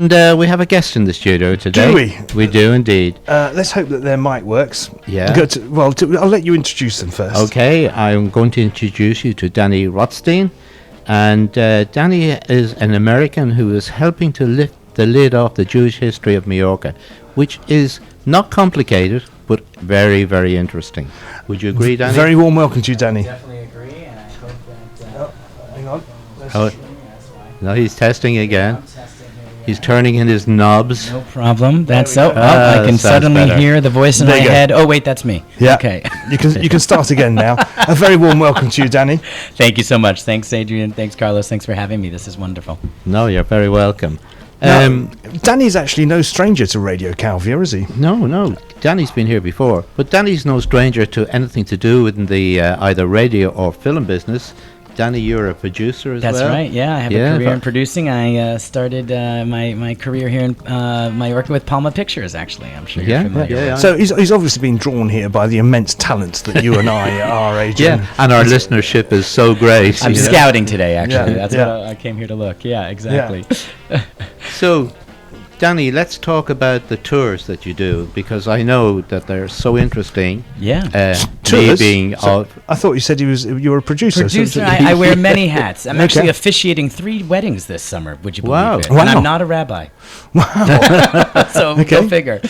And we have a guest in the studio today. Do we? We do indeed. Let's hope that their mic works. Yeah. I'll let you introduce them first. Okay, I'm going to introduce you to Dani Rotstein. And Dani is an American who is helping to lift the lid off the Jewish history of Majorca, which is not complicated, but very, very interesting. Would you agree, Dani? Very warm welcome to you, Dani. Definitely agree, and I hope that... Hang on. No, he's testing again. He's turning in his knobs. No problem. That's so. I can suddenly hear the voice in my head. Oh wait, that's me. Yeah. Okay. You can start again now. A very warm welcome to you, Dani. Thank you so much. Thanks, Adrian. Thanks, Carlos. Thanks for having me. This is wonderful. No, you're very welcome. Dani's actually no stranger to Radio Calvià, is he? No. Dani's been here before, but Dani's no stranger to anything to do with the either radio or film business. Dani, you're a producer as well? That's right, yeah. I have a career in producing. I started my career here in Mallorca with Palma Pictures, actually. I'm sure you're familiar. Yeah. So he's obviously been drawn here by the immense talent that you and I are, Adrian. Yeah, and our listenership is so great. I'm scouting today, actually. Yeah, That's what I came here to look. Yeah, exactly. Yeah. So, Dani, let's talk about the tours that you do, because I know that they're so interesting. Yeah. Tours? I thought you said you were a producer. I wear many hats. I'm actually officiating 3 weddings this summer, would you believe it? Wow. And I'm not a rabbi. Wow. So go figure.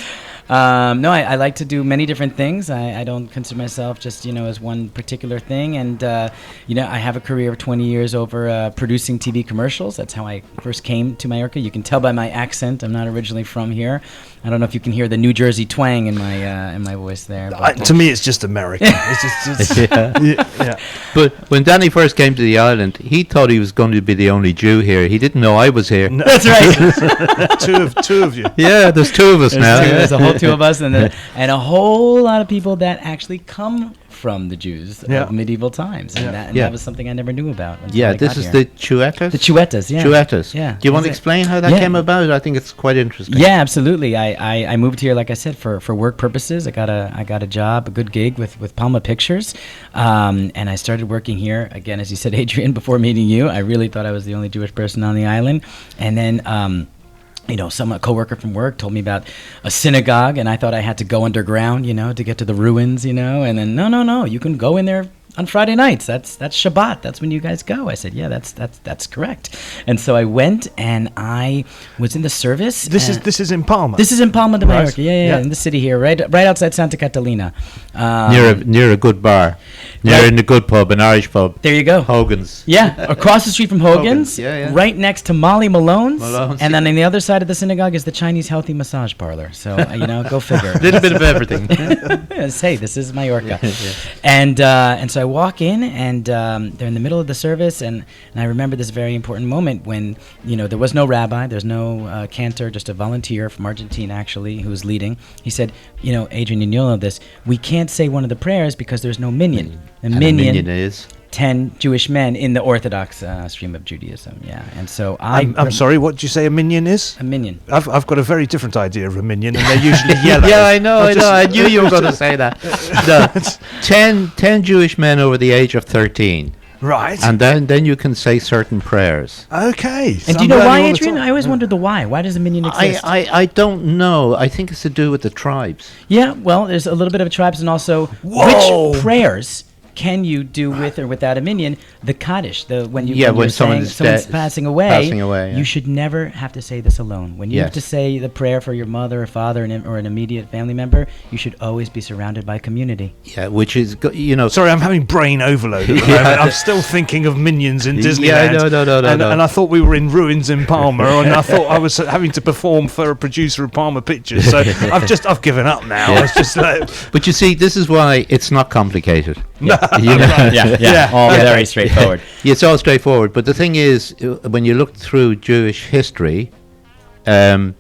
No, I like to do many different things. I don't consider myself just, as one particular thing. And, I have a career of 20 years over producing TV commercials. That's how I first came to Mallorca. You can tell by my accent, I'm not originally from here. I don't know if you can hear the New Jersey twang in my voice there. But, to me, it's just American. It's just yeah. But when Dani first came to the island, he thought he was going to be the only Jew here. He didn't know I was here. No. That's right. two of you. Yeah, there's 2 of us now. There's a whole 2 of us, and a whole lot of people that actually come from the Jews of medieval times, and that was something I never knew about. Yeah, this is the Chuetas? The Chuetas, yeah. Chuetas. Yeah. Do you want to explain how that came about? I think it's quite interesting. Yeah, absolutely. I moved here, like I said, for work purposes. I got a job, a good gig with Palma Pictures, and I started working here, again, as you said, Adrian, before meeting you. I really thought I was the only Jewish person on the island, and then... a coworker from work told me about a synagogue, and I thought I had to go underground, to get to the ruins, and then no, you can go in there on Friday nights. That's Shabbat. That's when you guys go. I said, yeah, that's correct. And so I went, and I was in the service. This is in Palma. This is in Palma de Mallorca. Yeah, in the city here, right outside Santa Catalina. Near a good bar. In a good pub, an Irish pub. There you go. Hogan's. Yeah, across the street from Hogan's. Yeah. Right next to Molly Malone's. And then on the other side of the synagogue is the Chinese healthy massage parlor. So, go figure. A little bit of everything. Hey, this is Mallorca. And so I walk in, and they're in the middle of the service, and I remember this very important moment when, there was no rabbi, there's no cantor, just a volunteer from Argentina, actually, who was leading. He said, Adrian, you'll know this, we can't say one of the prayers because there's no minyan. And a minyan is 10 Jewish men in the Orthodox stream of Judaism. Yeah, and so I'm sorry. What did you say a minyan is? A minyan. I've got a very different idea of a minyan, and they're usually yellow. Yeah, I know. I knew you were going to say that. No, 10 Jewish men over the age of 13. Right. And then you can say certain prayers. Okay. And do you know why, Adrian? I always wondered the why. Why does a minyan exist? I don't know. I think it's to do with the tribes. Yeah, well, there's a little bit of tribes, and also which prayers can you do with or without a minyan? The Kaddish, when someone's passing away, you should never have to say this alone. When you have to say the prayer for your mother or father or an immediate family member, you should always be surrounded by community. Yeah, which is, Sorry, I'm having brain overload at the moment. I'm still thinking of minions in Disneyland. Yeah, no. And I thought we were in ruins in Palma, and I thought I was having to perform for a producer of Palma Pictures. So I've given up now. Yeah. It's just But you see, this is why it's not complicated. Yeah. All very straightforward. It's all straightforward. But the thing is, when you look through Jewish history, what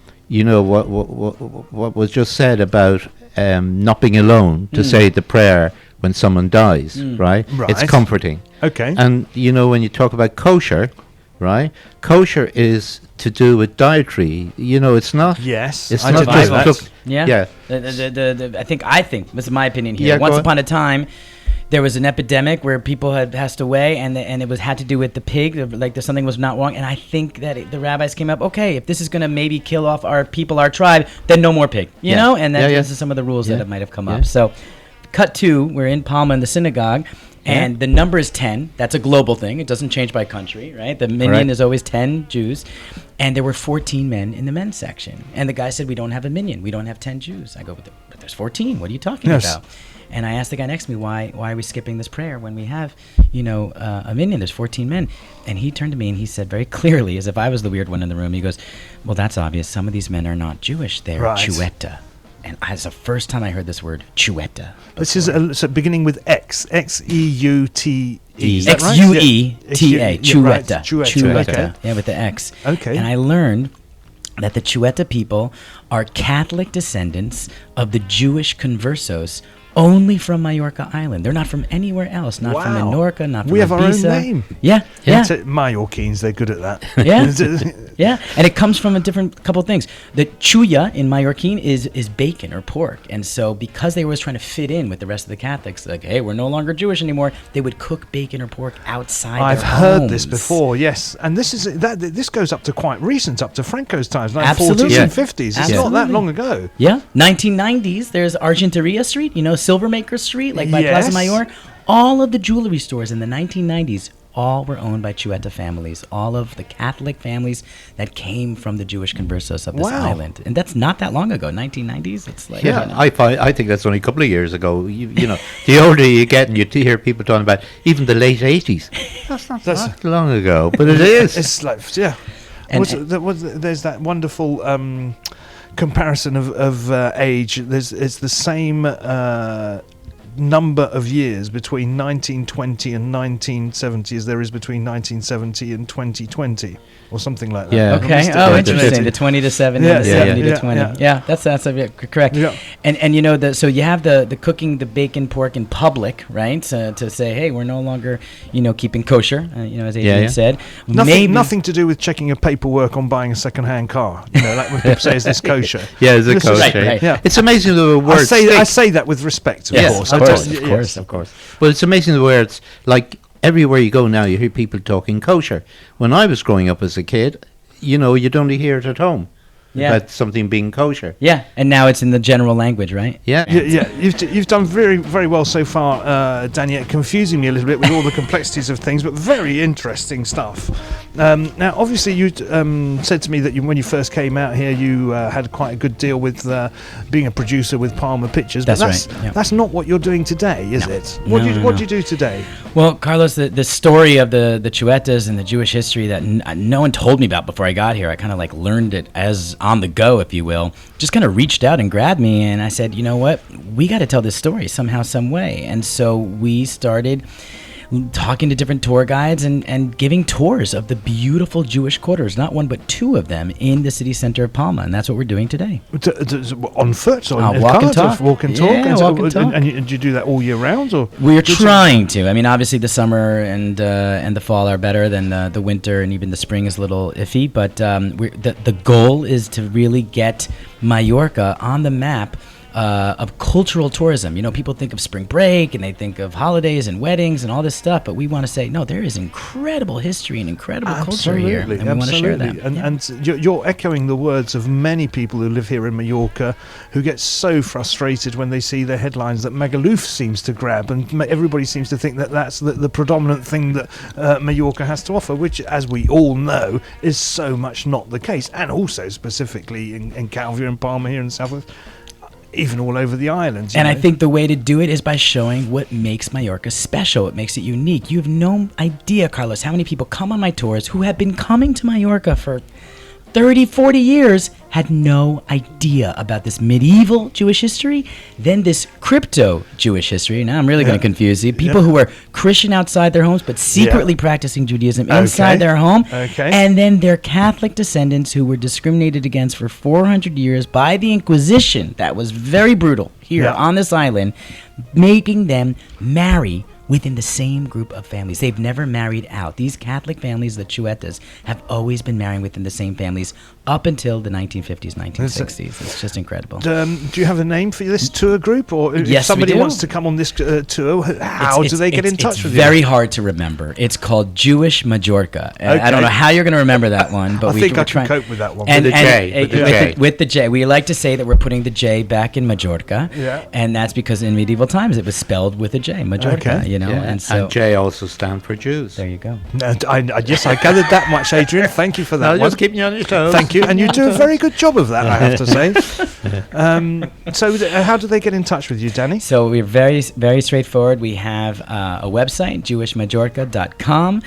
was just said about not being alone to say the prayer when someone dies, right? It's comforting. Okay. And when you talk about kosher, right? Kosher is to do with dietary. It's not. Yes. It's not just Yeah. I think this is my opinion here. Yeah, Once upon a time, there was an epidemic where people had passed away, and it had to do with the pig, like something was not wrong. And I think that the rabbis came up, okay, if this is going to maybe kill off our people, our tribe, then no more pig, you know? And this is some of the rules that might have come up. So cut to, we're in Palma in the synagogue, and the number is 10. That's a global thing. It doesn't change by country, right? The minyan is always 10 Jews. And there were 14 men in the men's section. And the guy said, we don't have a minyan. We don't have 10 Jews. I go, but there's 14. What are you talking about? And I asked the guy next to me, why are we skipping this prayer when we have, a minyan? There's 14 men. And he turned to me and he said very clearly, as if I was the weird one in the room, he goes, well, that's obvious. Some of these men are not Jewish. They're Chueta. And it's the first time I heard this word, Chueta. This is so beginning with X. X-E-U-T-E. X-U-E-T-A. Chueta. Chueta. Yeah, with the X. Okay. And I learned that the Chueta people are Catholic descendants of the Jewish conversos only from Majorca Island. They're not from anywhere else. Not from Menorca, not from Ibiza. We have our own name. Yeah. Mallorquins, they're good at that. Yeah. And it comes from a couple things. The chuya in Mallorquin is bacon or pork. And so because they were always trying to fit in with the rest of the Catholics, like, hey, we're no longer Jewish anymore, they would cook bacon or pork outside I've their heard homes. this before, yes. And this goes up to quite recent, up to Franco's times, like Absolutely. 40s and 50s. It's Absolutely. not that long ago. Yeah. 1990s, there's Argenteria Street, Silvermaker Street, like by Plaza Mayor. All of the jewelry stores in the 1990s, all were owned by Chueta families. All of the Catholic families that came from the Jewish conversos of this island. And that's not that long ago, 1990s. It's like... I think that's only a couple of years ago. You know, the older you get and you hear people talking about even the late 80s. That's not that long ago, but it is. It's like, there's that wonderful... comparison of age. It's the same number of years between 1920 and 1970 as there is between 1970 and 2020 or something like that. Yeah. Okay. Oh, interesting. The 20 to 70 and the 70 to 20. Yeah, that's correct. Yeah. And so you have the cooking the bacon pork in public, right? To say, hey, we're no longer keeping kosher, as Adrian said. Nothing to do with checking your paperwork on buying a second-hand car. Like when people say, is this kosher? Yeah, is it kosher? Right. Yeah. It's amazing the word. I say that with respect, of course. But it's amazing the words, like everywhere you go now, you hear people talking kosher. When I was growing up as a kid, you'd only hear it at home. About something being kosher. Yeah, and now it's in the general language, right? Yeah. You've done very, very well so far, Danny, at confusing me a little bit with all the complexities of things, but very interesting stuff. Now, obviously, you said to me that when you first came out here, you had quite a good deal with being a producer with Palmer Pictures. That's right. Yeah. That's not what you're doing today, is it? What do you do today? Well, Carlos, the story of the Chuetas and the Jewish history that no one told me about before I got here, I kind of learned it as on the go, if you will, just kind of reached out and grabbed me, and I said, you know what, we got to tell this story somehow, some way. And so we started talking to different tour guides and giving tours of the beautiful Jewish quarters, not one but two of them in the city center of Palma, and that's what we're doing today. On foot? Or walk and talk. Walk and talk? Yeah, walk and talk. And do you do that all year round? Or we're trying to. I mean, obviously the summer and the fall are better than the winter, and even the spring is a little iffy, but the goal is to really get Majorca on the map of cultural tourism. People think of spring break and they think of holidays and weddings and all this stuff, but we want to say, no, there is incredible history and incredible culture here, and we want to share that. And you're echoing the words of many people who live here in Majorca who get so frustrated when they see the headlines that Magaluf seems to grab, and everybody seems to think that that's the predominant thing that Majorca has to offer, which, as we all know, is so much not the case, and also specifically in Calvià and Palma here in the southwest, even all over the islands. And I think the way to do it is by showing what makes Majorca special, what makes it unique. You have no idea, Carlos, how many people come on my tours who have been coming to Majorca for 30, 40 years, had no idea about this medieval Jewish history, then this crypto Jewish history. Now I'm really going to confuse you. People who were Christian outside their homes, but secretly practicing Judaism inside their home. Okay. And then their Catholic descendants who were discriminated against for 400 years by the Inquisition. That was very brutal here on this island, making them marry within the same group of families. They've never married out. These Catholic families, the Chuetas, have always been marrying within the same families up until the 1950s, 1960s. It's just incredible. Do you have a name for this tour group? Or if Yes, somebody we do. wants to come on this tour, how do they get in touch with you? It's very hard to remember. It's called Jewish Majorca. Okay. I don't know how you're going to remember that one, but I think we're I can trying. cope with that one. With the J. With the J. We like to say that we're putting the J back in Majorca, Yeah. and that's because in medieval times it was spelled with a J, Majorca, Okay. you know, Yeah, and so and J also stand for Jews. there you go. Yes, I gathered that much, Adrian. Thank you for that No, one. just keeping you on your toes. Thank you, and you do a very good job of that, I have to say. How do they get in touch with you, Danny? So we're very, very straightforward. We have a website, jewishmajorca.com.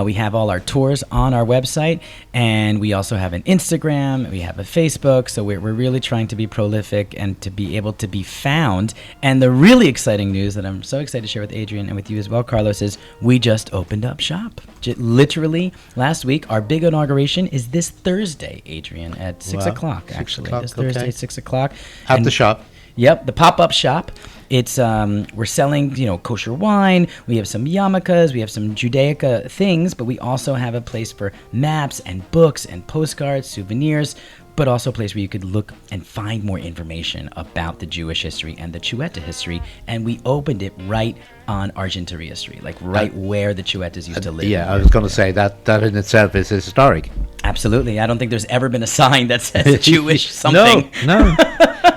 We have all our tours on our website, and we also have an Instagram. We have a Facebook. So we're really trying to be prolific and to be able to be found. And the really exciting news that I'm so excited to share with Adrian and with you as well, Carlos, is we just opened up shop. Literally last week. Our big inauguration is this Thursday, Adrian, at 6 Wow. o'clock, 6 actually. o'clock, This Thursday, okay. 6 o'clock. At And- the shop. Yep, the pop-up shop. It's we're selling, kosher wine. We have some yarmulkes. We have some Judaica things, but we also have a place for maps and books and postcards, souvenirs, but also a place where you could look and find more information about the Jewish history and the Chueta history. And we opened it right on Argenteria Street, like right where the Chuetas used to live. Yeah, I was going to say that in itself is historic. Absolutely. I don't think there's ever been a sign that says Jewish something. No.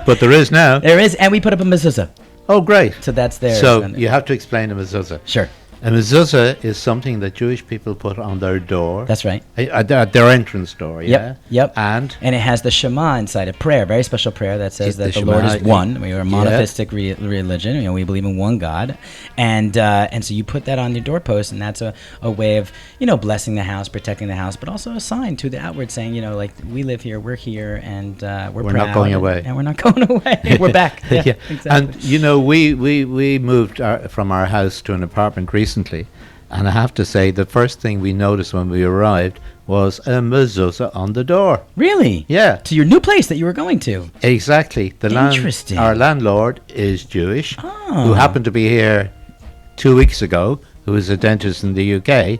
But there is now. There is, and we put up a mezuzah. Oh, great. So that's there. So you have to explain a mezuzah. Sure. A mezuzah is something that Jewish people put on their door. That's right. At their entrance door, yeah? Yep. And it has the Shema inside, a prayer, very special prayer that says The that the Lord Shema, is one. We are a yeah. monotheistic religion. We believe in one God, and so you put that on your doorpost, and that's a way of blessing the house, protecting the house, but also a sign to the outward, saying like we live here, we're here, and we're We're proud, not going away. and we're not going away. We're back. Yeah, exactly. And we moved from our house to an apartment recently. And I have to say, the first thing we noticed when we arrived was a mezuzah on the door. Really? Yeah. To your new place that you were going to. Exactly. Interesting. Our landlord is Jewish, Oh. who happened to be here 2 weeks ago, who is a dentist in the UK.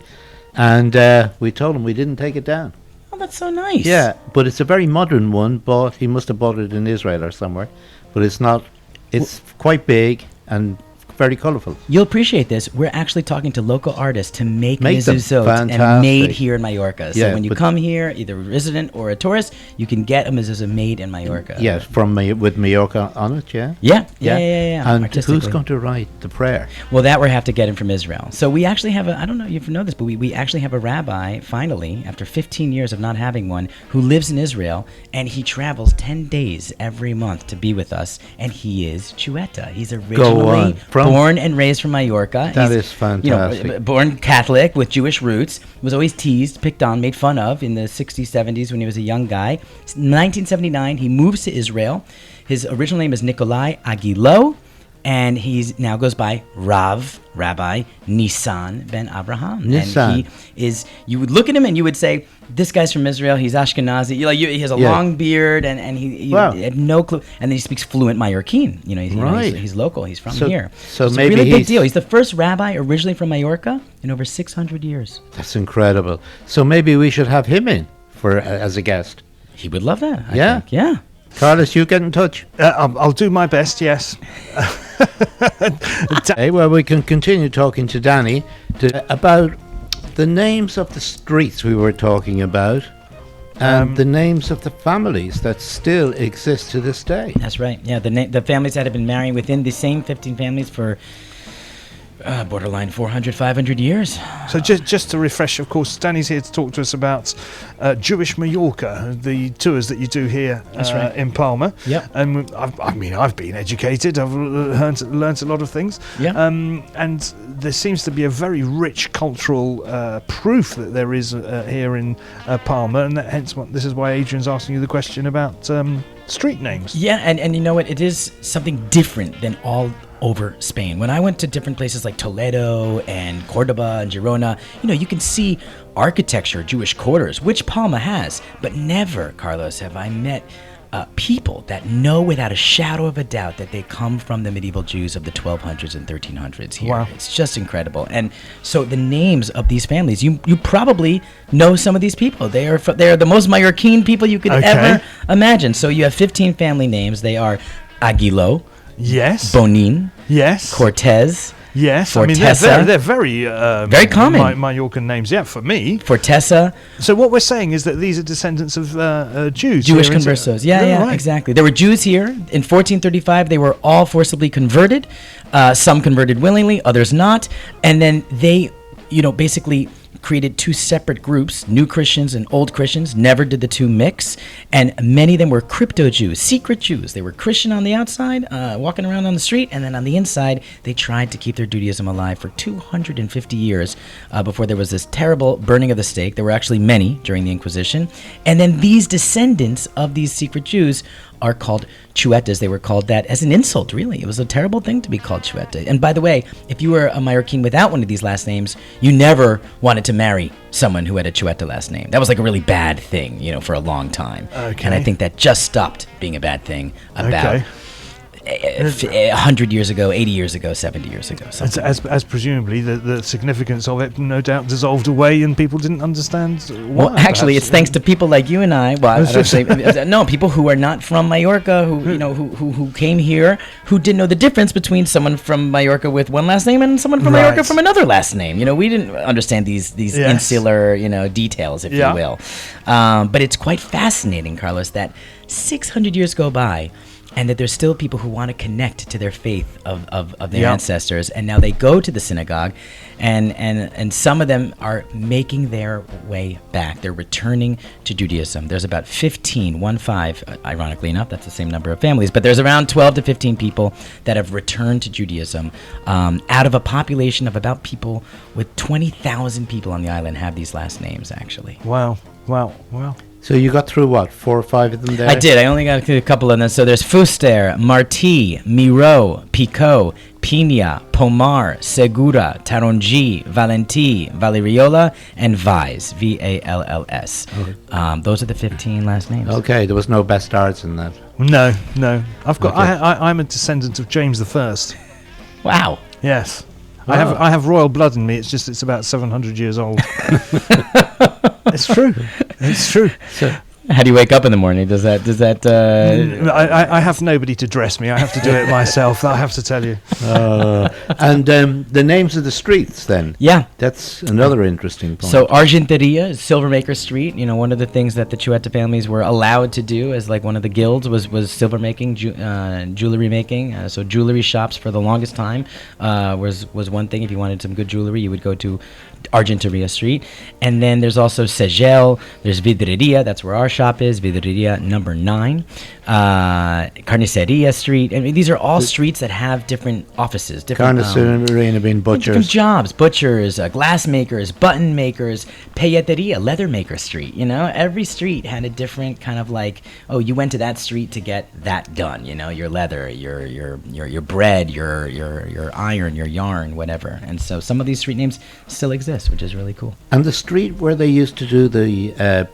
And we told him we didn't take it down. Oh, that's so nice. Yeah, but it's a very modern one, but he must have bought it in Israel or somewhere. But it's not, it's quite big and very colourful. You'll appreciate this. We're actually talking to local artists to make them. mezuzot and Fantastic. made here in Mallorca. So Yeah, when you but- come here, either a resident or a tourist, you can get a mezuzah made in Mallorca. Yes, with Mallorca on it, yeah? Yeah. And And who's going to write the prayer? Well, that we have to get in from Israel. So we actually have I don't know if you know this, but we actually have a rabbi, finally, after 15 years of not having one, who lives in Israel, and he travels 10 days every month to be with us, and he is Chueta. He's originally born and raised from Mallorca. That He's, is fantastic. Born Catholic with Jewish roots, was always teased, picked on, made fun of in the 60s, 70s when he was a young guy. 1979, he moves to Israel. His original name is Nikolai Agilo, and he's now goes by Rabbi Nissan ben Abraham. Nissan. And he is, you would look at him and you would say, this guy's from Israel, he's Ashkenazi. He has a long beard, and he had no clue. And then he speaks fluent Mallorquin. He's local, he's from here. So it's maybe a really big deal. He's the first rabbi originally from Mallorca in over 600 years. That's incredible. So maybe we should have him in as a guest. He would love that, Yeah? I think. Yeah. Carlos, you get in touch. I'll do my best, yes. Okay, well, we can continue talking to Dani about the names of the streets we were talking about and the names of the families that still exist to this day. That's right. Yeah, the families that have been marrying within the same 15 families for borderline 400, 500 years. So just to refresh, of course, Danny's here to talk to us about Jewish Mallorca, the tours that you do here in Palma. Yep. And I've been educated. I've learnt a lot of things. Yeah. And there seems to be a very rich cultural proof that there is here in Palma, and this is why Adrian's asking you the question about street names. Yeah, and you know what? It is something different than all over Spain. When I went to different places like Toledo and Cordoba and Girona, you can see architecture, Jewish quarters, which Palma has, but never, Carlos, have I met people that know without a shadow of a doubt that they come from the medieval Jews of the 1200s and 1300s here. Wow. It's just incredible. And so the names of these families, you probably know some of these people. They are the most Mallorquin people you could ever imagine. So you have 15 family names. They are Aguilo, yes, Bonin, yes, Cortez, yes. Fortesa. I mean, they're very very common Mallorcan names. Yeah, for me. Fortesa. So what we're saying is that these are descendants of Jews, Jewish conversos. Yeah, right. Exactly. There were Jews here in 1435. They were all forcibly converted. Some converted willingly, others not. And then they, basically created two separate groups, new Christians and old Christians. Never did the two mix. And many of them were crypto Jews, secret Jews. They were Christian on the outside, walking around on the street, and then on the inside, they tried to keep their Judaism alive for 250 years before there was this terrible burning of the stake. There were actually many during the Inquisition. And then these descendants of these secret Jews are called Chuetas. They were called that as an insult, really. It was a terrible thing to be called Chueta. And by the way, if you were a Mallorquin without one of these last names, you never wanted to marry someone who had a Chueta last name. That was like a really bad thing, for a long time. Okay. And I think that just stopped being a bad thing about 100 years ago, 80 years ago, 70 years ago. As presumably the significance of it no doubt dissolved away and people didn't understand why. Well, actually, it's thanks to people like you and I. Well, I don't say, no, people who are not from Mallorca, who came here, who didn't know the difference between someone from Mallorca with one last name and someone from Mallorca from another last name. We didn't understand these insular, details, if you will. But it's quite fascinating, Carlos, that 600 years go by, and that there's still people who want to connect to their faith of their ancestors. And now they go to the synagogue, and some of them are making their way back. They're returning to Judaism. There's about 15, ironically enough, that's the same number of families, but there's around 12 to 15 people that have returned to Judaism out of a population of about people with 20,000 people on the island have these last names, actually. Wow. So you got through what, 4 or 5 of them there? I did. I only got through a couple of them. So there's Fuster, Martí, Miro, Picot, Pina, Pomar, Segura, Taronji, Valentí, Valeriola, and Valls, Valls. Okay. Those are the 15 last names. Okay, there was no best arts in that. No. I've got. Okay. I'm a descendant of James I. Wow. Yes. I have royal blood in me. It's about 700 years old. It's true. It's true. So, how do you wake up in the morning? Does that? I have nobody to dress me. I have to do it myself. I have to tell you. And the names of the streets, then. Yeah, that's another interesting point. So Argenteria is Silvermaker Street. One of the things that the Chueta families were allowed to do as like one of the guilds was silver making, jewelry making. So jewelry shops for the longest time was one thing. If you wanted some good jewelry, you would go to Argenteria Street. And then there's also Segel, there's Vidreria, that's where our shop is, Vidreria number 9, Carniceria Street. I mean, these are all streets that have different offices. Carniceria being butchers. Different jobs, butchers, glass makers, button makers, Pelleteria, leather maker street. Every street had a different kind of like, oh, you went to that street to get that done, your leather, your bread, your iron, your yarn, whatever. And so some of these street names still exist, which is really cool. And the street where they used to do the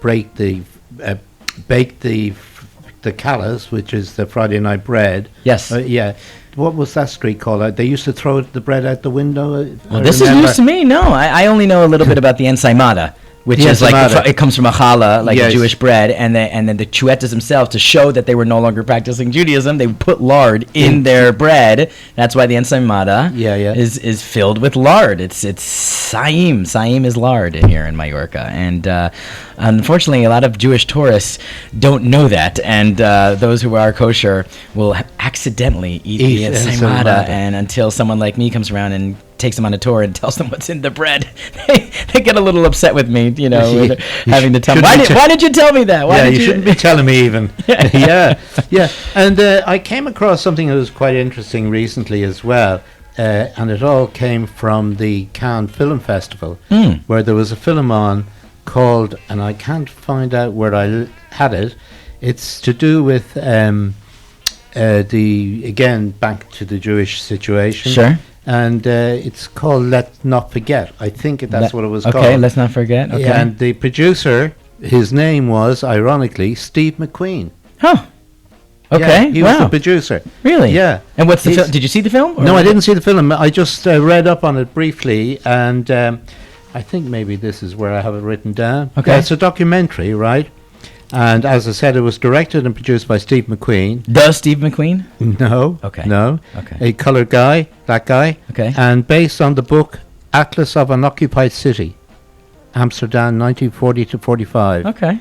bake the callas, which is the Friday night bread. Yes. Yeah. What was that street called? They used to throw the bread out the window. Well, this is news to me. No, I only know a little bit about the ensaimada, which is like it comes from a challah, like a Jewish bread, and then the Chuetas themselves, to show that they were no longer practicing Judaism, they would put lard in their bread. That's why the ensaimada is filled with lard. It's saim. Saim is lard here in Mallorca, and unfortunately, a lot of Jewish tourists don't know that, and those who are kosher will accidentally eat the ensaimada, and until someone like me comes around and takes them on a tour and tells them what's in the bread, they get a little upset with me, having to tell them, why did you tell me that? You shouldn't be telling me even. Yeah. And I came across something that was quite interesting recently as well, and it all came from the Cannes Film Festival, where there was a film on called, and I can't find out where I had it, it's to do with again, back to the Jewish situation. Sure. And it's called Let's Not Forget. I think that's what it was called. Okay, Let's Not Forget. Okay. And the producer, his name was, ironically, Steve McQueen. Huh. Okay, Yeah, he was wow. the producer. Really? Yeah. And what's the He's- film? Did you see the film? No, or- I didn't see the film. I just read up on it briefly, and I think maybe this is where I have it written down. Okay. Yeah, it's a documentary, right? And as I said, it was directed and produced by Steve McQueen. Does Steve McQueen? No. Okay. No. Okay. A colored guy, that guy. Okay. And based on the book Atlas of an Occupied City, Amsterdam, 1940 to 45. Okay.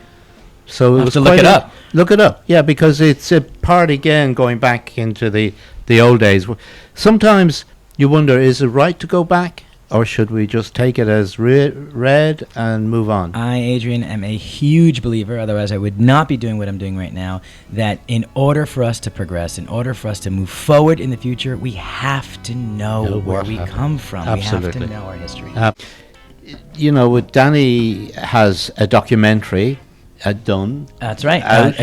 So it I'll was have to look quite it a- up. Look it up, yeah, because it's a part again going back into the old days. Sometimes you wonder, is it right to go back, or should we just take it as read and move on? I, Adrian, am a huge believer, otherwise I would not be doing what I'm doing right now, that in order for us to progress, in order for us to move forward in the future, we have to know Know where what we happened. come from. We have Absolutely. to know our history. You know, Danny has a documentary done. That's right. Out.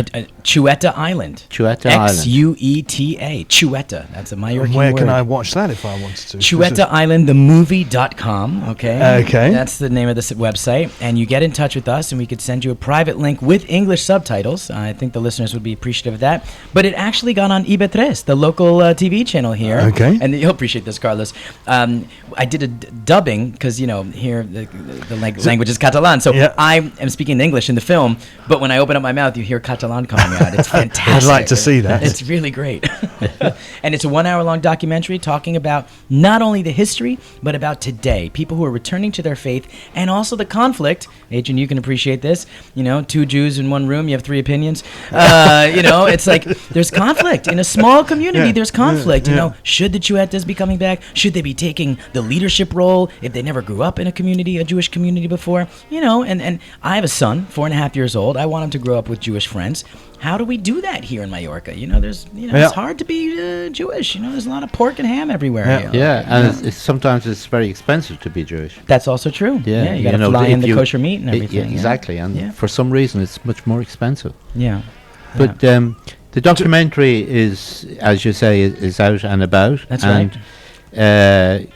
Chueta Island. Chueta Island. Xueta. Chueta. That's a Mallorquin Where word. can I watch that if I wanted to? ChuetaIslandTheMovie.com. Okay. Okay. That's the name of the website, and you get in touch with us, and we could send you a private link with English subtitles. I think the listeners would be appreciative of that. But it actually got on IB3, the local TV channel here. Okay. And you'll appreciate this, Carlos. I did a dubbing because here the language is Catalan, so Yeah. I am speaking English in the film. But when I open up my mouth, you hear Catalan coming out. It's fantastic. I'd like to see that. It's really great. And it's a 1 hour long documentary talking about not only the history, but about today. People who are returning to their faith and also the conflict. Adrian, you can appreciate this. Two Jews in one room, you have three opinions. It's like there's conflict. In a small community, Yeah, there's conflict. yeah. Should the Chuetas be coming back? Should they be taking the leadership role if they never grew up in a Jewish community before? And I have a son, 4.5 years old. I want him to grow up with Jewish friends. How do we do that here in Mallorca? It's hard to be Jewish. There's a lot of pork and ham everywhere. Yeah. Yeah, and sometimes it's very expensive to be Jewish. That's also true. Yeah, You got to fly in the kosher meat and everything. Yeah, exactly, and Yeah. for some reason it's much more expensive. Yeah. But the documentary is, as you say, is out and about. That's and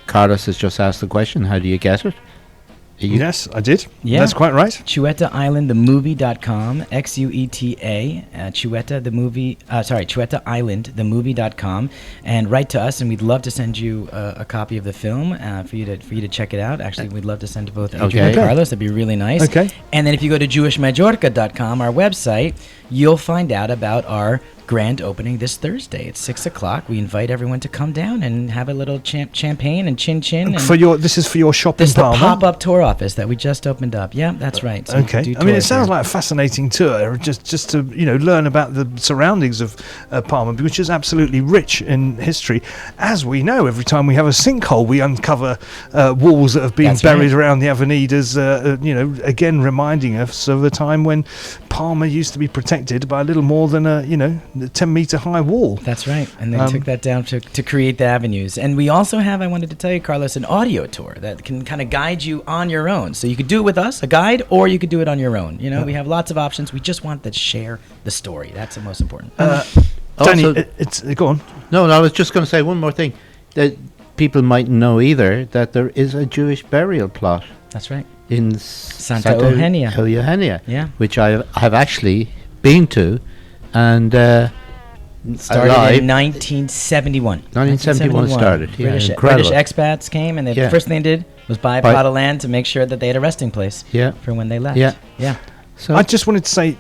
Carlos has just asked the question: how do you get it? Yes, I did. Yeah. That's quite right. ChuetaIslandTheMovie.com, Xueta, Chueta the movie. ChuetaIslandTheMovie.com, and write to us, and we'd love to send you a copy of the film for you to check it out. Actually, we'd love to send to both Adrian and Okay. Carlos. That'd be really nice. Okay. And then if you go to JewishMajorca.com, our website, you'll find out about our grand opening this Thursday at 6:00. We invite everyone to come down and have a little champagne and chin. And This is for your shop this in is the Palma. pop-up tour office that we just opened up. Yeah, that's right. So you can Okay. do I mean, it tours sounds here. like a fascinating tour, just to learn about the surroundings of Palma, which is absolutely rich in history. As we know, every time we have a sinkhole, we uncover walls that have been That's buried right. around the Avenidas. Again reminding us of a time when Palma used to be protected by a little more than a 10-meter high wall. That's right. And they took that down to create the avenues. And we also have, I wanted to tell you, Carlos, an audio tour that can kind of guide you on your own. So you could do it with us, a guide, or you could do it on your own. We have lots of options. We just want to share the story. That's the most important. Danny, Also- go on. No, I was just going to say one more thing that people mightn't know either, that there is a Jewish burial plot That's right. in Santa Eugenia. Eugenia, Yeah. which I have actually been to, and Started alive. in 1971. 1971 started, yeah, British incredible. expats came, and the Yeah. first thing they did was buy a plot of land to make sure that they had a resting place Yeah. for when they left. Yeah. Yeah. So I just wanted to say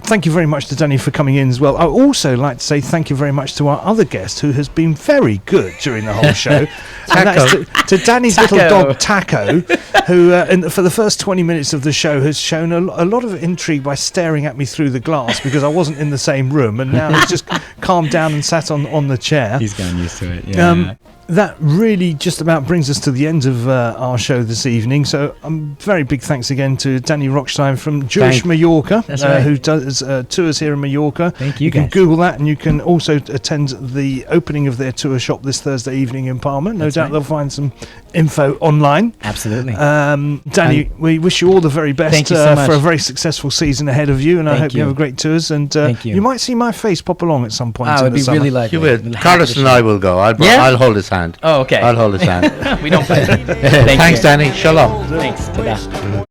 thank you very much to Danny for coming in as well. I also like to say thank you very much to our other guest who has been very good during the whole show. And that's to Danny's little dog Taco, who for the first 20 minutes of the show has shown a lot of intrigue by staring at me through the glass because I wasn't in the same room, and now he's just calmed down and sat on the chair. He's gotten used to it. Yeah. That really just about brings us to the end of our show this evening. So very big thanks again to Dani Rotstein from Jewish Mallorca, That's right. who does tours here in Mallorca. Thank you, You can guys. Google that, and you can also attend the opening of their tour shop this Thursday evening in Palma. No That's doubt right. they'll find some info online. Absolutely. Danny, we wish you all the very best Thank you so much. for a very successful season ahead of you, and I Thank hope you you. have a great tours. And Thank you. you might see my face pop along at some point. I in would the be summer. really likely. you will. We'll have Carlos to and share. I will go. Yeah? I'll hold his hand. Oh, okay. I'll hold his hand. We don't play. Thanks, Danny. Shalom. Thanks. Ta-da.